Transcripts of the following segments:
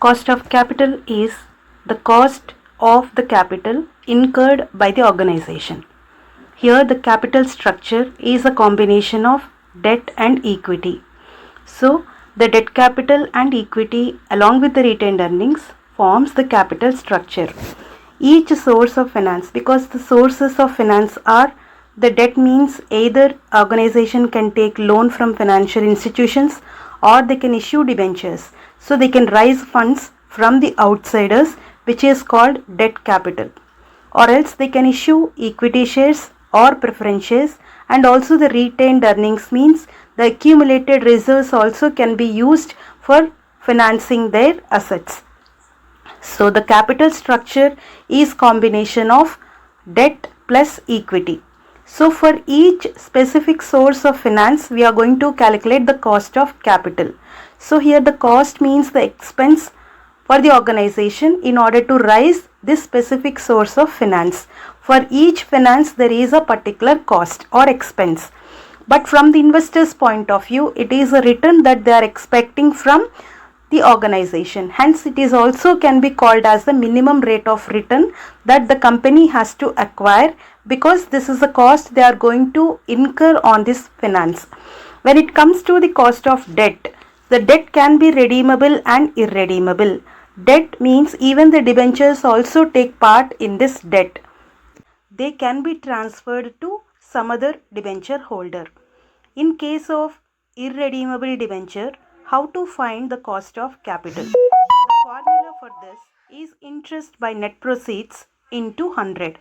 Cost of capital is the cost of the capital incurred by the organization. Here the capital structure is a combination of debt and equity. So the debt capital and equity along with the retained earnings forms the capital structure. Each source of finance, because the sources of finance are the debt, means either organization can take loan from financial institutions or they can issue debentures. So they can raise funds from the outsiders, which is called debt capital, or else they can issue equity shares or preference shares, and also the retained earnings means the accumulated reserves also can be used for financing their assets. So the capital structure is combination of debt plus equity. So for each specific source of finance, we are going to calculate the cost of capital. So here the cost means the expense for the organization in order to raise this specific source of finance. For each finance, there is a particular cost or expense. But from the investor's point of view, it is a return that they are expecting from the organization. Hence, it is also can be called as the minimum rate of return that the company has to acquire, because this is the cost they are going to incur on this finance. When it comes to the cost of debt, the debt can be redeemable and irredeemable. Debt means even the debentures also take part in this debt. They can be transferred to some other debenture holder. In case of irredeemable debenture, how to find the cost of capital? The formula for this is interest by net proceeds into 100.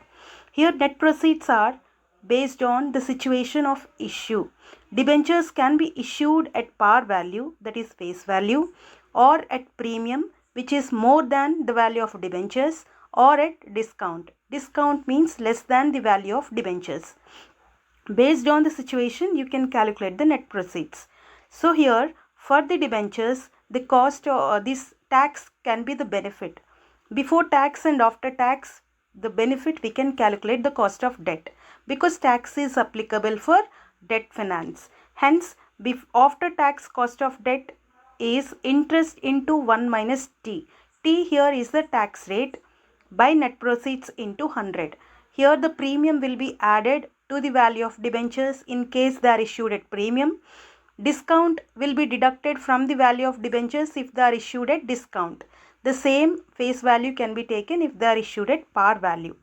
Here net proceeds are based on the situation of issue. Debentures can be issued at par value, that is face value, or at premium, which is more than the value of debentures, or at discount. Discount means less than the value of debentures. Based on the situation, you can calculate the net proceeds. So here for the debentures, the cost or this tax can be the benefit. Before tax and after tax, the benefit, we can calculate the cost of debt, because tax is applicable for debt finance. Hence, after tax cost of debt is interest into 1 minus T. T here is the tax rate by net proceeds into 100. Here the premium will be added to the value of debentures in case they are issued at premium. Discount will be deducted from the value of debentures if they are issued at discount. The same face value can be taken if they are issued at par value.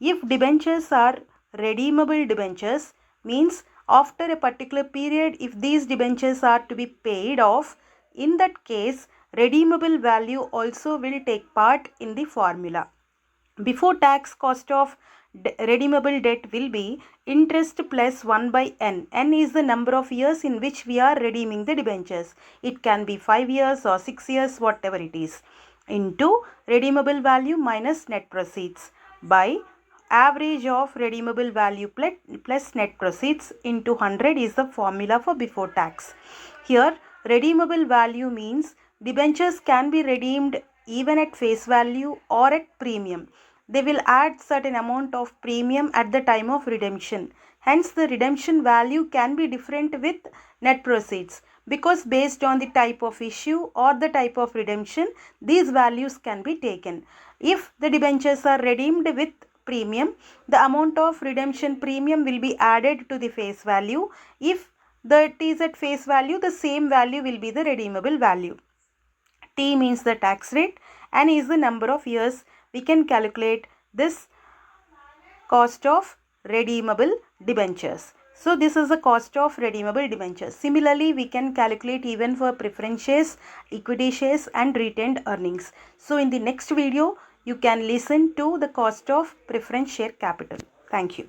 If debentures are redeemable debentures, means after a particular period, if these debentures are to be paid off, in that case redeemable value also will take part in the formula. Before tax cost of redeemable debt will be interest plus 1 by n. N is the number of years in which we are redeeming the debentures. It can be 5 years or 6 years, whatever it is, into redeemable value minus net proceeds by average of redeemable value plus net proceeds into 100 is the formula for before tax. Here redeemable value means debentures can be redeemed even at face value or at premium. They will add certain amount of premium at the time of redemption. Hence the redemption value can be different with net proceeds, because based on the type of issue or the type of redemption, these values can be taken. If the debentures are redeemed with premium, the amount of redemption premium will be added to the face value. If it is at face value, the same value will be the redeemable value. T means the tax rate, and is the number of years. We can calculate this cost of redeemable debentures. So this is the cost of redeemable debentures. Similarly, we can calculate even for preference shares, equity shares and retained earnings. So in the next video, you can listen to the cost of preference share capital. Thank you.